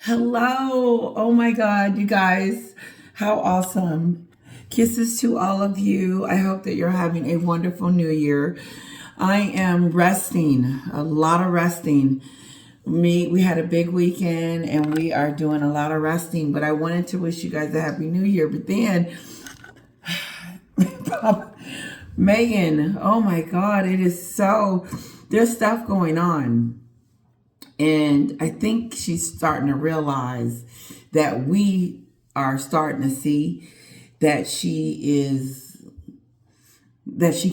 Hello. Oh my God, you guys. How awesome. Kisses to all of you. I hope that you're having a wonderful new year. I am resting, a lot of resting. We had a big weekend and we are doing a lot of resting, but I wanted to wish you guys a happy new year. But then, Megan, oh my God, there's stuff going on. And I think she's starting to realize that we are starting to see that she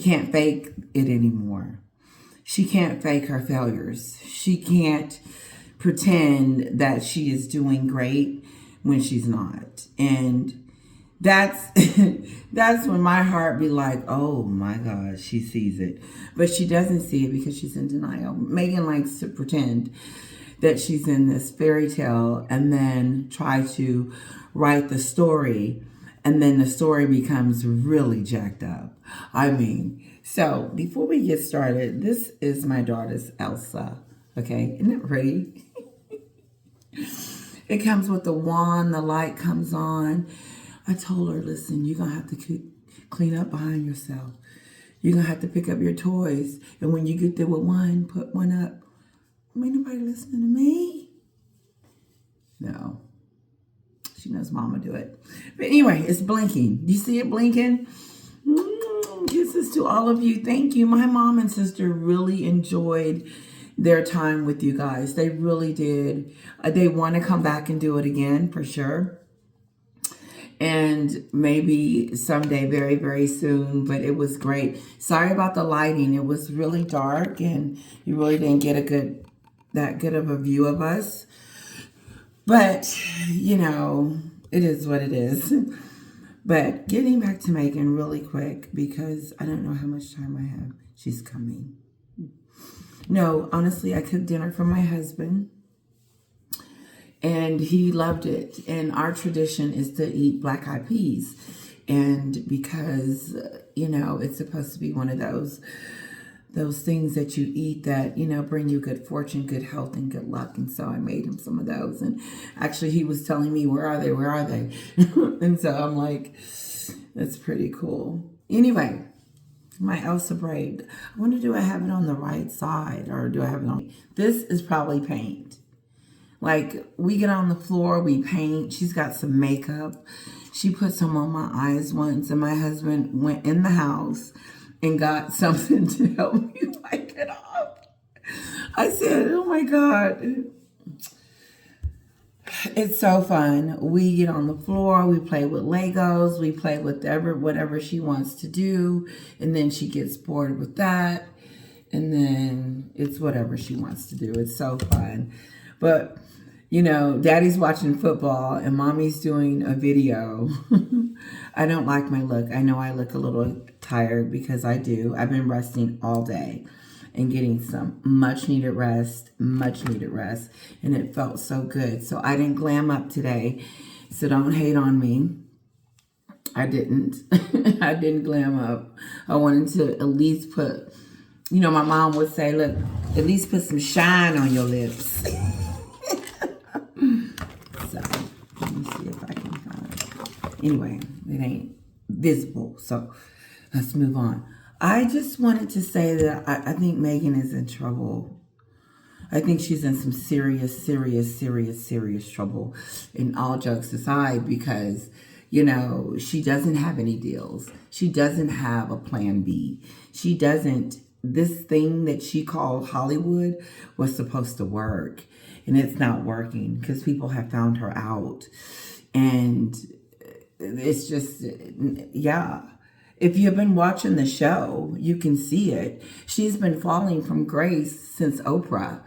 can't fake it anymore. She can't fake her failures. She can't pretend that she is doing great when she's not. And that's that's when my heart be like, oh my God, she sees it. But she doesn't see it because she's in denial. Megan likes to pretend that she's in this fairy tale and then try to write the story, and then the story becomes really jacked up. So before we get started, this is my daughter's Elsa. Okay, isn't it pretty? It comes with the wand, the light comes on. I told her, listen, you're going to have to clean up behind yourself. You're going to have to pick up your toys. And when you get there with one, put one up. Ain't nobody listening to me. No. She knows mama do it. But anyway, it's blinking. Do you see it blinking? Kisses to all of you. Thank you. My mom and sister really enjoyed their time with you guys. They really did. They want to come back and do it again for sure. And maybe someday very, very soon, but it was great. Sorry about the lighting. It was really dark and you really didn't get that good of a view of us. But, it is what it is. But getting back to Megan really quick, because I don't know how much time I have. She's coming. No, honestly, I cooked dinner for my husband. And he loved it. And our tradition is to eat black eyed peas. And because, it's supposed to be one of those things that you eat that, bring you good fortune, good health, and good luck. And so I made him some of those. And actually he was telling me, where are they? Where are they? And so I'm like, that's pretty cool. Anyway, my Elsa braid. I wonder, do I have it on the right side or do I have it on? This is probably paint. Like, we get on the floor, we paint. She's got some makeup. She put some on my eyes once, and my husband went in the house and got something to help me wipe it off. I said, oh my God. It's so fun. We get on the floor, we play with Legos, we play with whatever she wants to do, and then she gets bored with that, and then it's whatever she wants to do. It's so fun. But Daddy's watching football and Mommy's doing a video. I don't like my look. I know I look a little tired because I do. I've been resting all day and getting some much needed rest. And it felt so good. So I didn't glam up today. So don't hate on me. I didn't. I didn't glam up. I wanted to at least put, my mom would say, look, at least put some shine on your lips. So, let me see if I can find it. Anyway, it ain't visible, so let's move on. I just wanted to say that I think Megan is in trouble. I think she's in some serious trouble, in all jokes aside, because, she doesn't have any deals. She doesn't have a plan B. This thing that she called Hollywood was supposed to work. And it's not working because people have found her out. And it's just, yeah. If you've been watching the show, you can see it. She's been falling from grace since Oprah.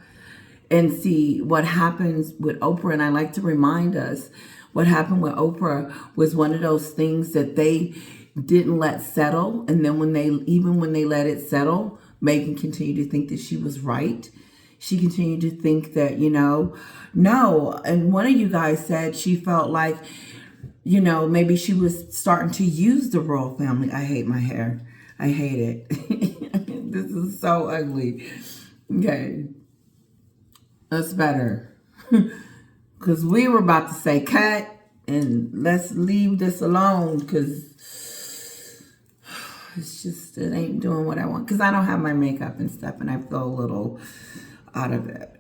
And see, what happens with Oprah, and I like to remind us, what happened with Oprah was one of those things that they didn't let settle. And then when they let it settle, Megan continued to think that she was right. She continued to think that, no. And one of you guys said she felt like, maybe she was starting to use the royal family. I hate my hair. I hate it. This is so ugly. Okay. That's better. Because we were about to say cut and let's leave this alone because it's just, it ain't doing what I want. Because I don't have my makeup and stuff and I feel a little out of it.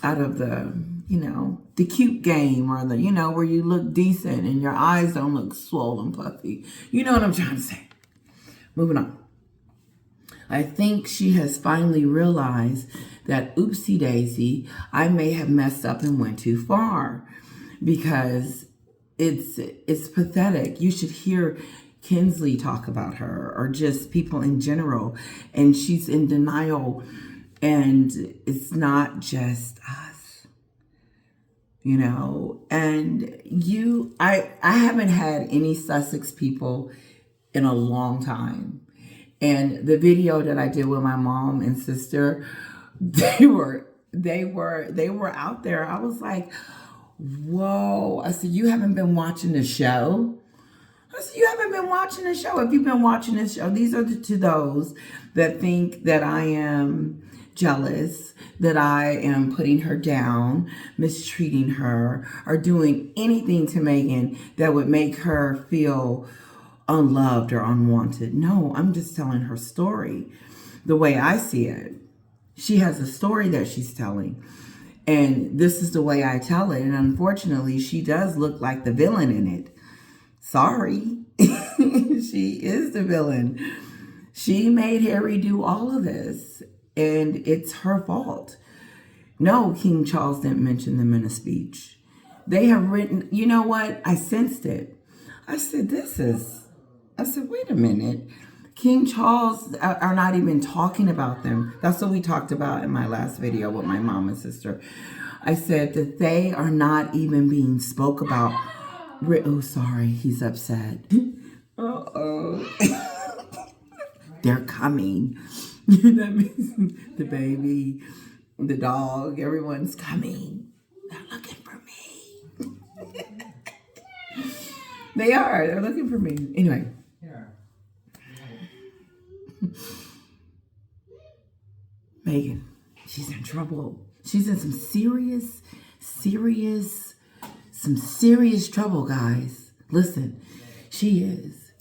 Out of the, you know, the cute game or the, you know, where you look decent and your eyes don't look swollen puffy. You know what I'm trying to say. Moving on. I think she has finally realized that oopsie daisy, I may have messed up and went too far because it's pathetic. You should hear Kinsley talk about her or just people in general, and she's in denial, and it's not just us, you know. And I haven't had any Sussex people in a long time. And the video that I did with my mom and sister, they were out there. I was like, whoa. I said, you haven't been watching the show? I said, you haven't been watching the show. If you've been watching this show, these are to those that think that I am jealous, that I am putting her down, mistreating her, or doing anything to Meghan that would make her feel unloved or unwanted. No, I'm just telling her story the way I see it. She has a story that she's telling, and this is the way I tell it. And unfortunately, she does look like the villain in it. Sorry. She is the villain. She made Harry do all of this, and it's her fault. No, King Charles didn't mention them in a speech. They have written, you know what? I sensed it. I said, wait a minute. King Charles are not even talking about them. That's what we talked about in my last video with my mom and sister. I said that they are not even being spoke about. Oh, sorry, he's upset. Uh-oh. They're coming. That means the baby, the dog, everyone's coming. They're looking for me. They're looking for me. Anyway. Meghan, she's in trouble. She's in some serious trouble, guys. Listen, she is.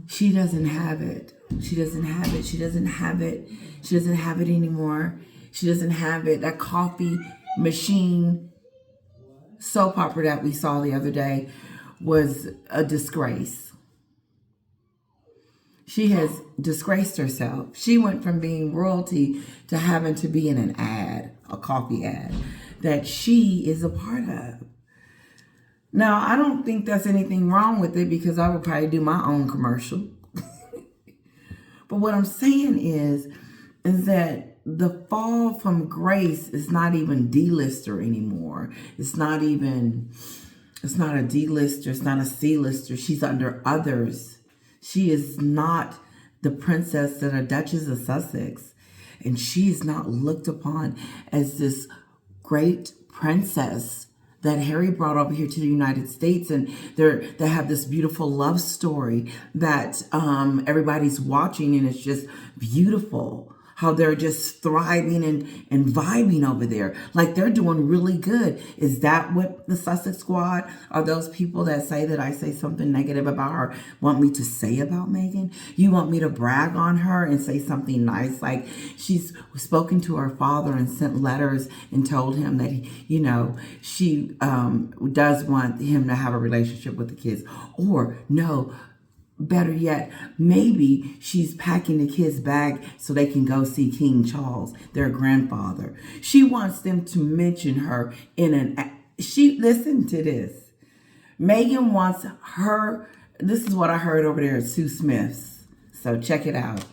She doesn't have it. She doesn't have it. She doesn't have it. She doesn't have it anymore. She doesn't have it. That coffee machine soap opera that we saw the other day was a disgrace. She has disgraced herself. She went from being royalty to having to be in an ad, a coffee ad, that she is a part of. Now, I don't think there's anything wrong with it because I would probably do my own commercial. But what I'm saying is that the fall from grace is not even D-lister anymore. It's not a D-lister. It's not a C-lister. She's under others. She is not the princess that a Duchess of Sussex. And she is not looked upon as this great princess that Harry brought over here to the United States. And they have this beautiful love story that everybody's watching, and it's just beautiful. How they're just thriving and vibing over there. Like they're doing really good. Is that what the Sussex squad, are those people that say that I say something negative about her, want me to say about Meghan? You want me to brag on her and say something nice? Like she's spoken to her father and sent letters and told him that, she does want him to have a relationship with the kids. Or no, better yet, maybe she's packing the kids' bag so they can go see King Charles, their grandfather. She wants them to mention her listen to this. Meghan wants her, this is what I heard over there at Sue Smith's, so check it out.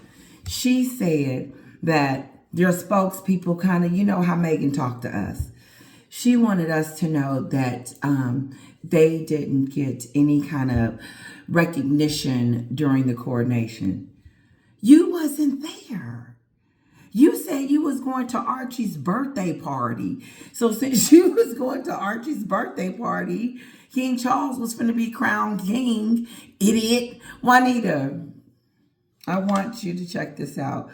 She said that their spokespeople kind of, you know how Meghan talked to us. She wanted us to know that they didn't get any kind of recognition during the coronation. You wasn't there. You said you was going to Archie's birthday party. So since you was going to Archie's birthday party, King Charles was going to be crowned king. Idiot. Juanita, I want you to check this out.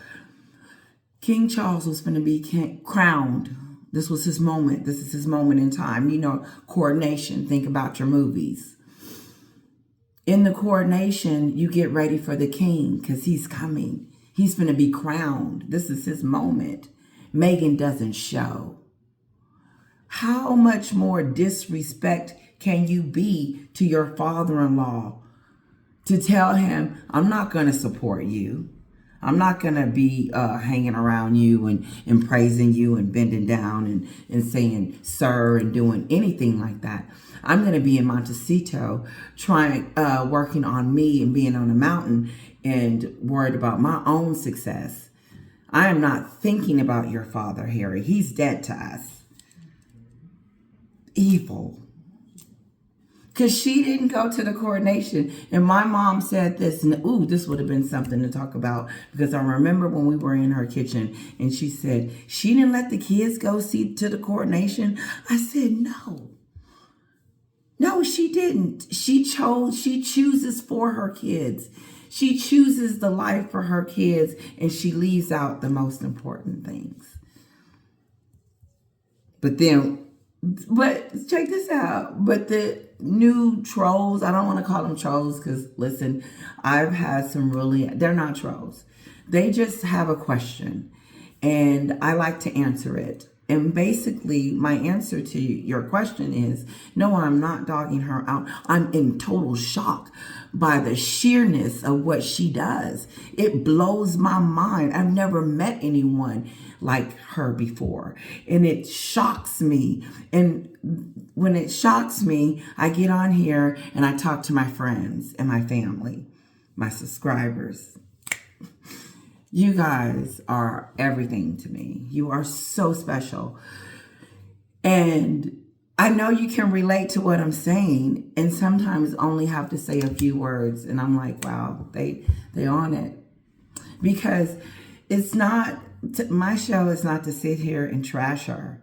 King Charles was going to be crowned This was his moment. This is his moment in time. You know, coronation. Think about your movies. In the coronation, you get ready for the king because he's coming. He's going to be crowned. This is his moment. Meghan doesn't show. How much more disrespect can you be to your father-in-law to tell him, I'm not going to support you. I'm not going to be hanging around you and praising you and bending down and saying, sir, and doing anything like that. I'm going to be in Montecito working on me and being on a mountain and worried about my own success. I am not thinking about your father, Harry. He's dead to us. Evil. Because she didn't go to the coronation. And my mom said this, and ooh, this would have been something to talk about. Because I remember when we were in her kitchen, and she said, she didn't let the kids go see to the coronation. I said, no. No, she didn't. She chooses for her kids. She chooses the life for her kids, and she leaves out the most important things. But check this out. But the new trolls, I don't want to call them trolls because, listen, I've had some they're not trolls. They just have a question, and I like to answer it. And basically, my answer to your question is, no, I'm not dogging her out. I'm in total shock by the sheerness of what she does. It blows my mind. I've never met anyone like her before. And it shocks me. And when it shocks me, I get on here and I talk to my friends and my family, my subscribers. You guys are everything to me. You are so special. And I know you can relate to what I'm saying and sometimes only have to say a few words. And I'm like, wow, they on it. Because it's not, my show is not to sit here and trash her.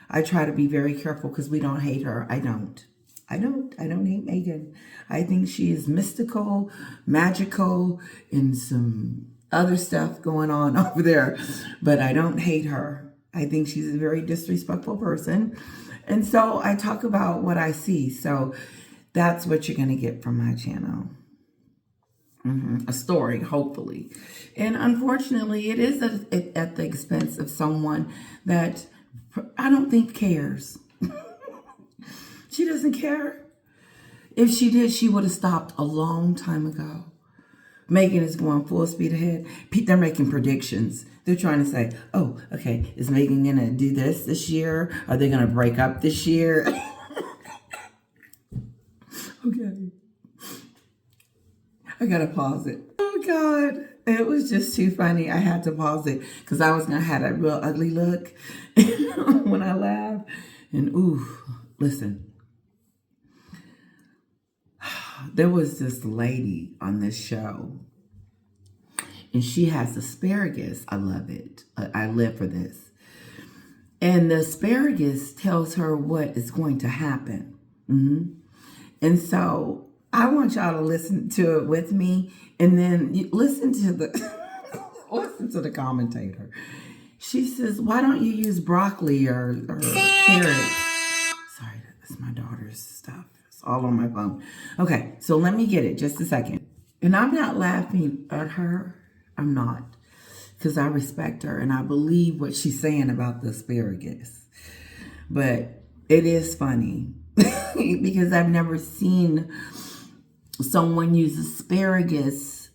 I try to be very careful because we don't hate her. I don't hate Meghan. I think she is mystical, magical, and some other stuff going on over there, but I don't hate her. I think she's a very disrespectful person. And so I talk about what I see. So that's what you're going to get from my channel. A story, hopefully. And unfortunately, it is at the expense of someone that I don't think cares. She doesn't care. If she did, she would have stopped a long time ago. Meghan is going full speed ahead. They're making predictions. They're trying to say, oh, okay, is Meghan going to do this year? Are they going to break up this year? Okay. I got to pause it. Oh, God. It was just too funny. I had to pause it because I was going to have a real ugly look when I laughed. And, ooh, listen. There was this lady on this show, and she has asparagus. I love it. I live for this. And the asparagus tells her what is going to happen. And so I want y'all to listen to it with me, and then listen to the commentator. She says, "Why don't you use broccoli or carrots?" Sorry, that's my daughter's stuff. All on my phone. Okay, so let me get it just a second. And I'm not laughing at her. I'm not. Because I respect her and I believe what she's saying about the asparagus. But it is funny because I've never seen someone use asparagus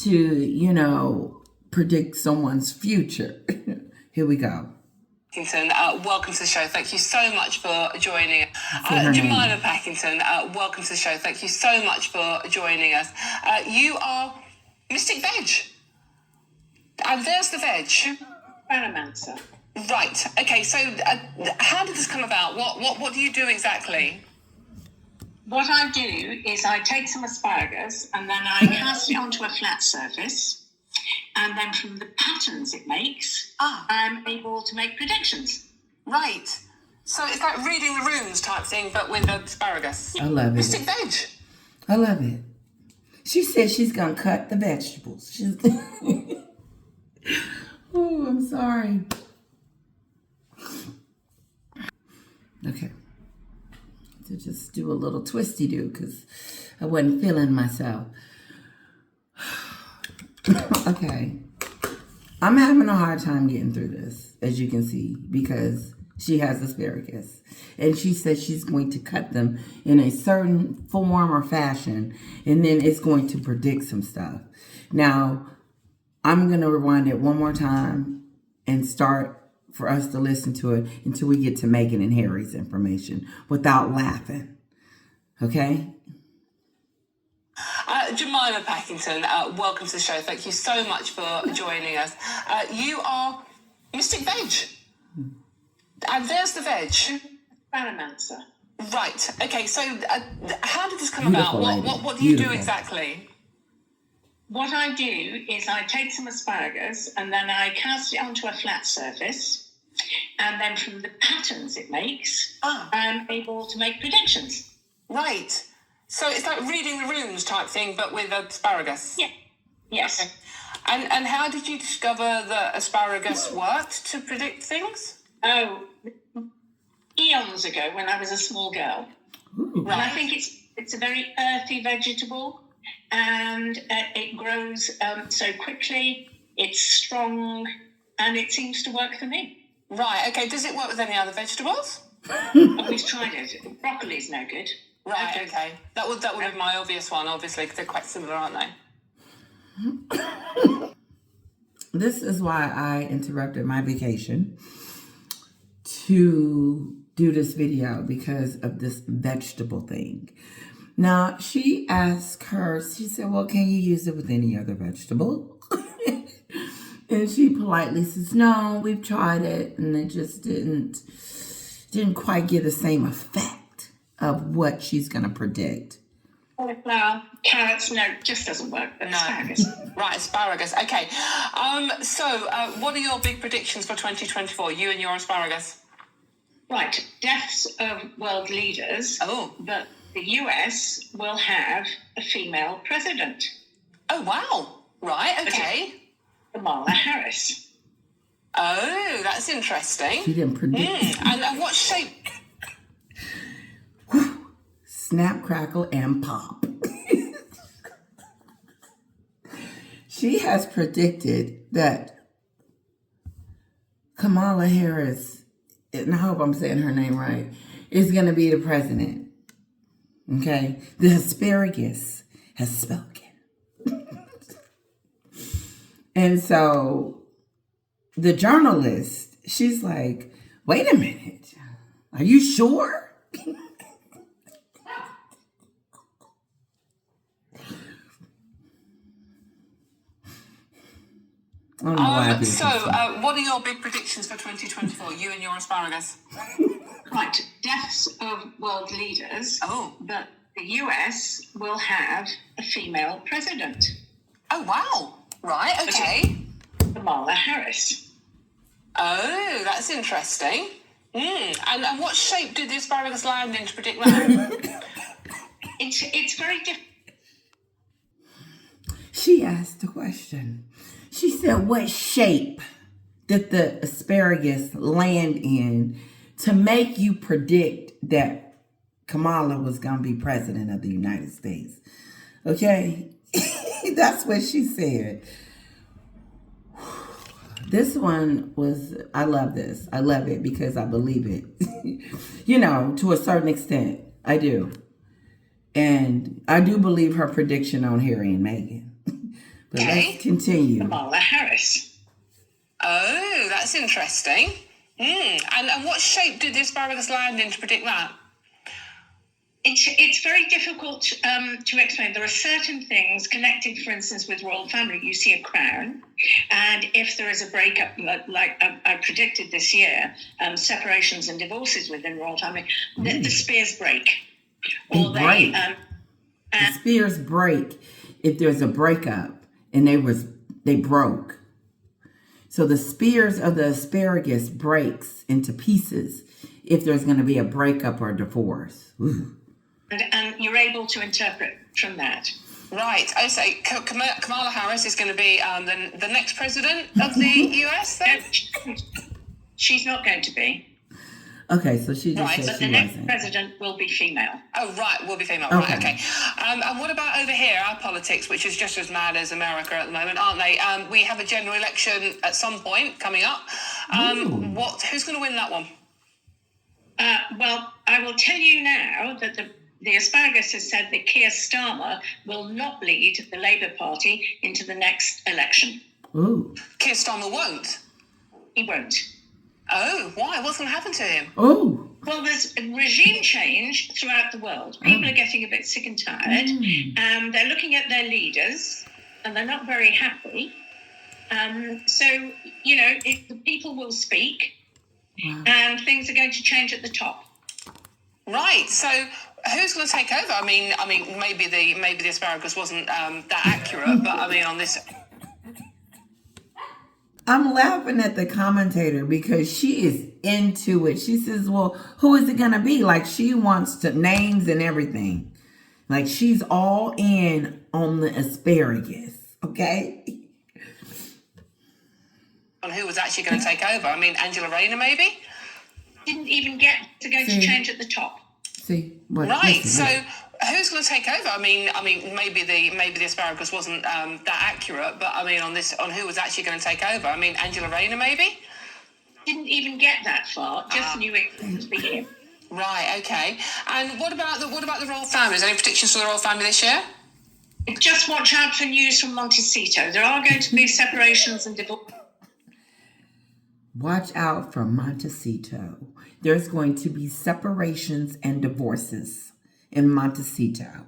to, predict someone's future. Here we go. Packington, welcome to the show. Thank you so much for joining us. Jemima Packington, welcome to the show. Thank you so much for joining us. You are Mystic Veg. And there's the veg. Paramancer. Right. Okay, so how did this come about? What do you do exactly? What I do is I take some asparagus and then I cast it onto a flat surface. And then from the patterns it makes, I'm able to make predictions. Right. So it's like reading the runes type thing, but with asparagus. I love it. Mystic veg. I love it. She said she's going to cut the vegetables. Oh, I'm sorry. Okay. To just do a little twisty do because I wasn't feeling myself. Okay. I'm having a hard time getting through this, as you can see, because she has asparagus. And she says she's going to cut them in a certain form or fashion, and then it's going to predict some stuff. Now, I'm going to rewind it one more time and start for us to listen to it until we get to Meghan and Harry's information without laughing. Okay? Jemima Packington, welcome to the show. Thank you so much for joining us. You are Mystic Veg. And there's the veg. Experimencer. Right. Okay, so how did this come Beautiful about? lady. What do you do Beautiful. exactly? What I do is I take some asparagus and then I cast it onto a flat surface. And then from the patterns it makes, I'm able to make predictions. Right. So it's like reading the rooms type thing, but with asparagus. Yeah. Yes. Okay. And how did you discover that asparagus worked to predict things? Oh, eons ago when I was a small girl. Ooh. And I think it's a very earthy vegetable, and it grows so quickly. It's strong, and it seems to work for me. Right. Okay. Does it work with any other vegetables? We've tried it. Broccoli's no good. Right. Okay. That would be my obvious one, obviously, because they're quite similar, aren't they? This is why I interrupted my vacation to do this video, because of this vegetable thing. Now, she asked her, she said, well, can you use it with any other vegetable? And she politely says, no, we've tried it, and it just didn't quite get the same effect of what she's going to predict. Cauliflower, carrots, no, just doesn't work. Asparagus. Right, asparagus. Okay. So, what are your big predictions for 2024? You and your asparagus. Right, deaths of world leaders. Oh. But the US will have a female president. Oh, wow. Right, okay. Kamala Harris. Oh, that's interesting. She didn't predict. And what shape? Snap, crackle, and pop. She has predicted that Kamala Harris, and I hope I'm saying her name right, is going to be the president. Okay? The asparagus has spoken. And so the journalist, she's like, wait a minute. Are you sure? I don't know why I did So, this. what are your big predictions for 2024? You and your asparagus. Right, deaths of world leaders. Oh. But the US will have a female president. Oh, wow. Right, okay. Kamala Harris. Oh, that's interesting. And what shape did the asparagus land in to predict that? It's very different. She asked the question. She said, what shape did the asparagus land in to make you predict that Kamala was going to be president of the United States? Okay? That's what she said. This one was, I love this. I love it because I believe it. You know, to a certain extent, I do. And I do believe her prediction on Harry and Meghan. But let's continue. Kamala Harris. Oh, that's interesting. And what shape did the asparagus land in to predict that? It's very difficult to explain. There are certain things connected, for instance, with royal family. You see a crown, and if there is a breakup, like I predicted this year, separations and divorces within royal family, the spears break. They break. The spears break if there's a breakup, and they broke. So the spears of the asparagus breaks into pieces if there's going to be a breakup or divorce. Ooh. And you're able to interpret from that. Right. I say Kamala Harris is going to be the next president of the US then? She's not going to be. Okay, so she just Right, said But she the next wasn't. president will be female. Oh, right, will be female. Okay. Right, okay. And what about over here, our politics, which is just as mad as America at the moment, aren't they? We have a general election at some point coming up. Who's going to win that one? Well, I will tell you now that the Asparagus has said that Keir Starmer will not lead the Labour Party into the next election. Ooh. Keir Starmer won't? He won't. Oh, why? What's going to happen to him? Oh. Well, there's a regime change throughout the world. People are getting a bit sick and tired. They're looking at their leaders, and they're not very happy. So, the people will speak, and things are going to change at the top. Right. So, who's going to take over? I mean, maybe the Asparagus wasn't that accurate, but I mean, on this. I'm laughing at the commentator because she is into it. She says, well, who is it going to be? Like, she wants to names and everything. Like, she's all in on the asparagus. Okay? On who was actually going to take over? I mean, Angela Rayner, maybe? Didn't even get to go to change at the top. See? What? Right. So, who's going to take over? I mean, maybe the Asparagus wasn't that accurate, but I mean, on who was actually going to take over? I mean, Angela Rayner, maybe? Didn't even get that far. Just knew it was beginning. Right. Okay. And what about the royal family? Is there any predictions for the royal family this year? Just watch out for news from Montecito. There are going to be separations and divorce. Watch out for Montecito. There's going to be separations and divorces in Montecito.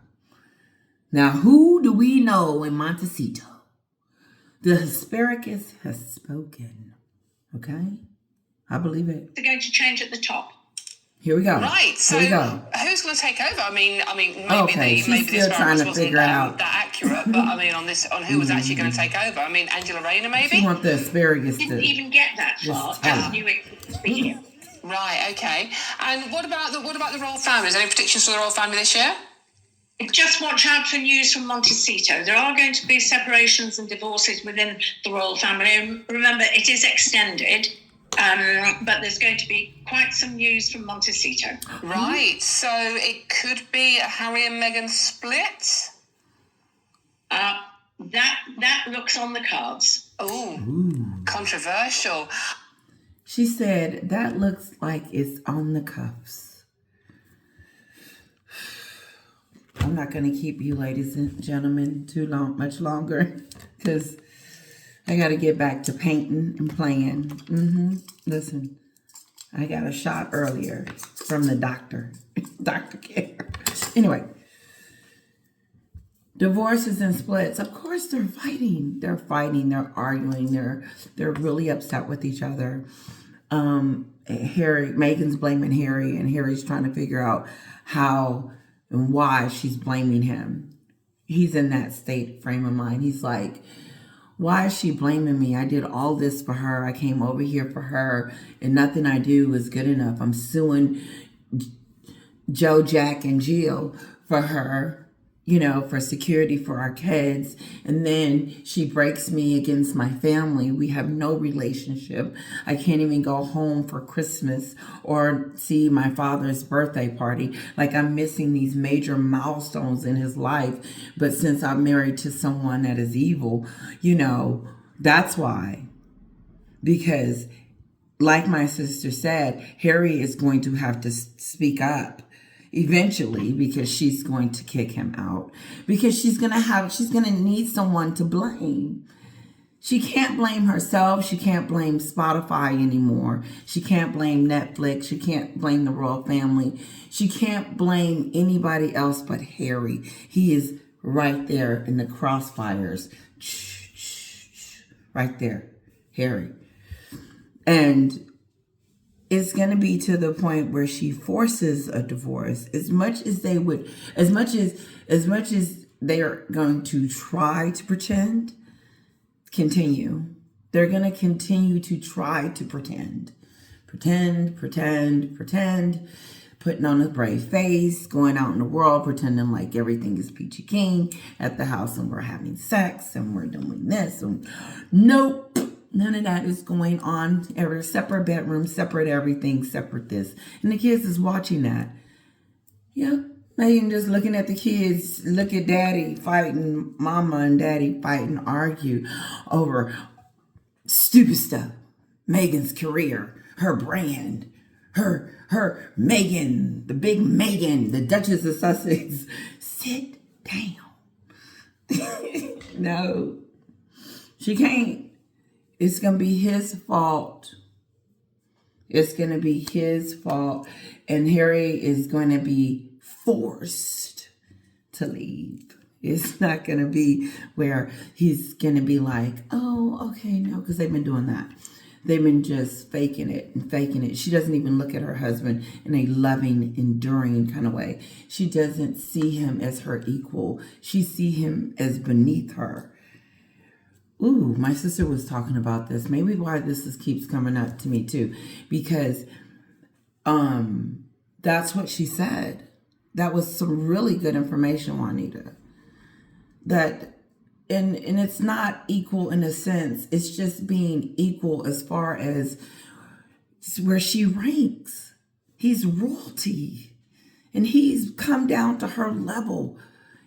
Now, who do we know in Montecito? The asparagus has spoken. Okay? I believe it. They're going to change at the top. Here we go. Right. So, here we go. Who's going to take over? I mean, maybe she's the still trying Asparagus to wasn't figure out that accurate, but I mean, on who was actually going to take over? I mean, Angela Rayner, maybe? She want the asparagus Didn't to even get that far. Just knew it was beginning. Right. Okay. And what about the royal family? Is there any predictions for the royal family this year? Just watch out for news from Montecito. There are going to be separations and divorces within the royal family. And remember, it is extended, but there's going to be quite some news from Montecito. Right. So it could be a Harry and Meghan split. That looks on the cards. Oh, controversial. She said, that looks like it's on the cuffs. I'm not going to keep you, ladies and gentlemen, much longer, because I got to get back to painting and playing. Listen, I got a shot earlier from the doctor, Dr. Care. Anyway, divorces and splits. Of course, they're fighting. They're fighting. They're arguing. They're really upset with each other. Meghan's blaming Harry, and Harry's trying to figure out how and why she's blaming him. He's in that frame of mind. He's like, why is she blaming me? I did all this for her. I came over here for her, and nothing I do is good enough. I'm suing Joe, Jack, and Jill for her, for security for our kids. And then she breaks me against my family. We have no relationship. I can't even go home for Christmas or see my father's birthday party. Like, I'm missing these major milestones in his life. But since I'm married to someone that is evil, that's why. Because like my sister said, Harry is going to have to speak up eventually, because she's going to kick him out, because she's going to need someone to blame. She can't blame herself. She can't blame Spotify anymore. She can't blame Netflix. She can't blame the royal family. She can't blame anybody else but Harry. He is right there in the crossfires. Right there, Harry. And it's going to be to the point where she forces a divorce. As much as they are going to try to pretend, they're going to continue to try to pretend, putting on a brave face, going out in the world, pretending like everything is peachy keen at the house, and we're having sex, and we're doing this. And nope, None of that is going on. Every separate bedroom, separate everything, separate this. And the kids is watching that. Yeah. Megan just looking at the kids, look at daddy fighting, mama and daddy fighting, argue over stupid stuff. Meghans Career, her brand, her Meghan, the big Meghan, the Duchess of Sussex. Sit down. No, she can't. It's going to be his fault. It's going to be his fault. And Harry is going to be forced to leave. It's not going to be where he's going to be like, oh, okay, no, because they've been doing that. They've been just faking it and faking it. She doesn't even look at her husband in a loving, enduring kind of way. She doesn't see him as her equal. She sees him as beneath her. Ooh, my sister was talking about this. Maybe why this keeps coming up to me too. Because that's what she said. That was some really good information, Juanita. That and it's not equal in a sense. It's just being equal as far as where she ranks. He's royalty. And he's come down to her level.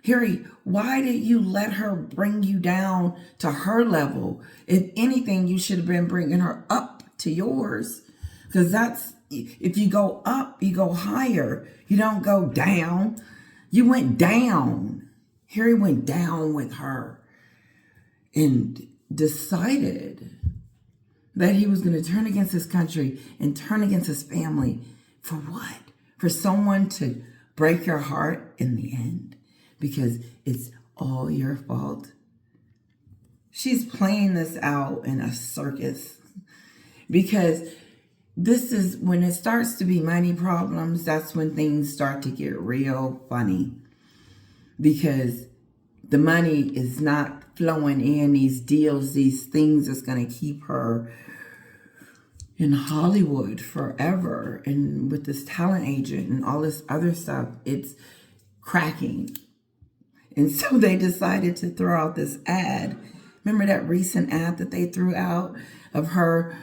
Harry, why did you let her bring you down to her level? If anything, you should have been bringing her up to yours. Because that's, if you go up, you go higher. You don't go down. You went down. Harry went down with her and decided that he was going to turn against his country and turn against his family. For what? For someone to break your heart in the end? Because it's all your fault. She's playing this out in a circus. Because this is when it starts to be money problems, that's when things start to get real funny. Because the money is not flowing in, these deals, these things that's going to keep her in Hollywood forever. And with this talent agent and all this other stuff, it's cracking. And so they decided to throw out this ad. Remember that recent ad that they threw out of her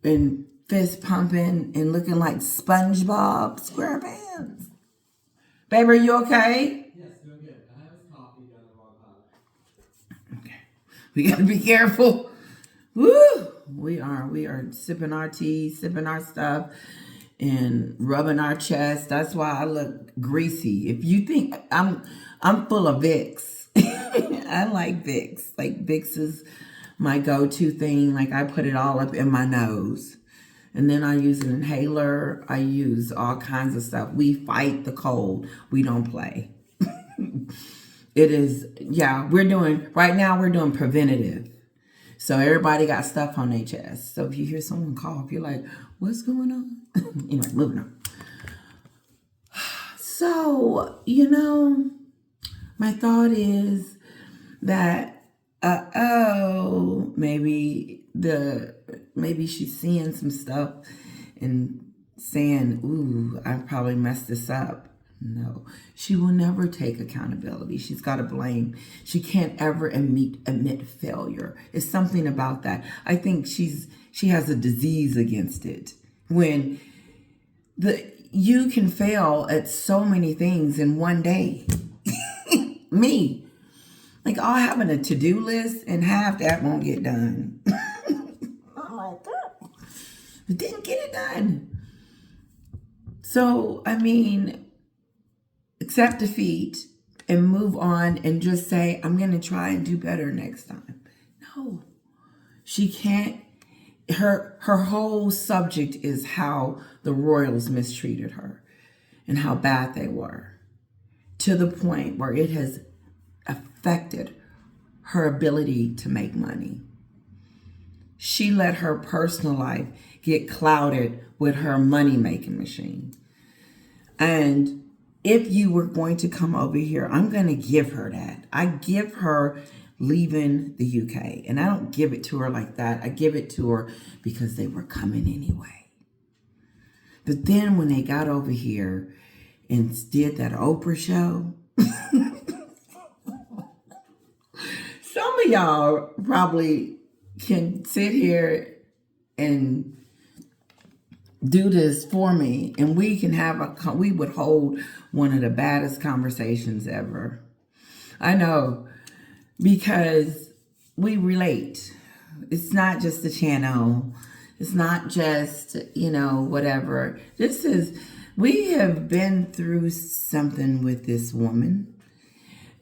in fist pumping and looking like SpongeBob SquarePants? Babe, are you okay? Yes, doing good. I have his coffee down the wrong pot. Okay. We got to be careful. Woo! We are sipping our tea, sipping our stuff, and rubbing our chest. That's why I look greasy. If you think I'm full of Vicks. I like Vicks. Like Vicks is my go-to thing. Like I put it all up in my nose. And then I use an inhaler. I use all kinds of stuff. We fight the cold. We don't play. It is, yeah, we're doing preventative. So everybody got stuff on their chest. So if you hear someone cough, you're like, what's going on? Anyway, moving on. So, my thought is that, maybe she's seeing some stuff and saying, ooh, I probably messed this up. No, she will never take accountability. She's got to blame. She can't ever admit failure. It's something about that. I think she has a disease against it. When you can fail at so many things in one day. Me. Like I'll have a to-do list and half that won't get done. I'm like, oh, but didn't get it done. So, accept defeat and move on and just say, I'm going to try and do better next time. No, she can't. Her whole subject is how the royals mistreated her and how bad they were, to the point where it has affected her ability to make money. She let her personal life get clouded with her money-making machine. And if you were going to come over here, I'm going to give her that. I give her leaving the UK. And I don't give it to her like that. I give it to her because they were coming anyway. But then when they got over here and did that Oprah show, some of y'all probably can sit here and do this for me, and we can have we would hold one of the baddest conversations ever. I know, because we relate. It's not just the channel. It's not just, whatever. We have been through something with this woman,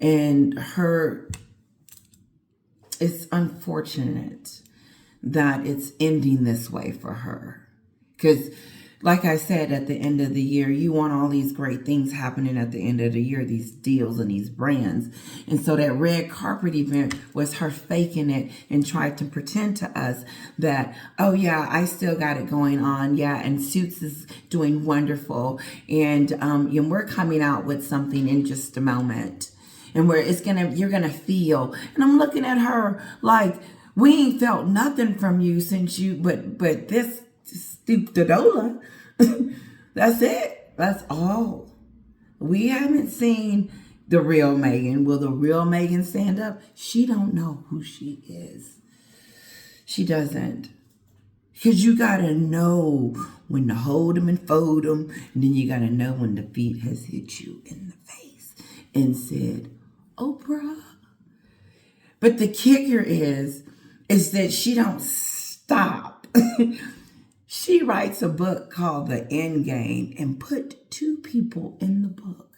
and it's unfortunate that it's ending this way for her. Because, like I said, at the end of the year, you want all these great things happening at the end of the year, these deals and these brands. And so that red carpet event was her faking it and tried to pretend to us that, oh yeah, I still got it going on. Yeah, and Suits is doing wonderful. And we're coming out with something in just a moment. And where you're gonna feel. And I'm looking at her like, we ain't felt nothing from you since but this Dodola, that's it. That's all. We haven't seen the real Meghan. Will the real Meghan stand up? She don't know who she is. She doesn't. Because you got to know when to hold them and fold them. And then you got to know when defeat has hit you in the face and said, Oprah. But the kicker is that she don't stop. She writes a book called The Endgame and put 2 people in the book.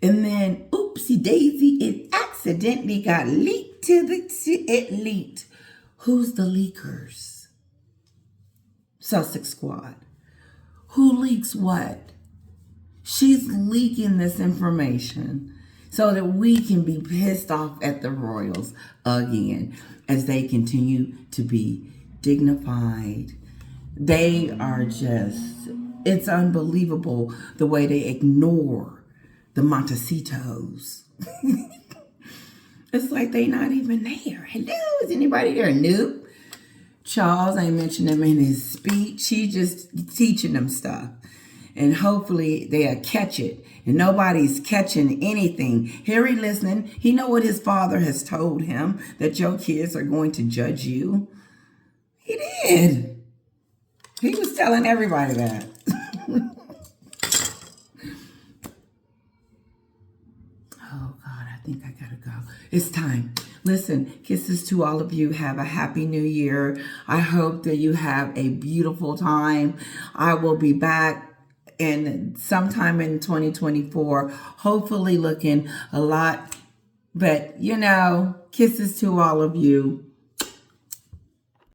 And then, oopsie daisy, it accidentally got leaked it leaked. Who's the leakers? Sussex Squad. Who leaks what? She's leaking this information so that we can be pissed off at the royals again as they continue to be dignified. They are it's unbelievable the way they ignore the Montecitos. It's like they not even there. Hello, is anybody there? Nope. Charles ain't mentioned them in his speech. He's just teaching them stuff. And hopefully they'll catch it. And nobody's catching anything. Harry listening. He know what his father has told him, that your kids are going to judge you. He did. He was telling everybody that. Oh, God, I think I gotta go. It's time. Listen, kisses to all of you. Have a happy new year. I hope that you have a beautiful time. I will be back sometime in 2024, hopefully looking a lot, but kisses to all of you.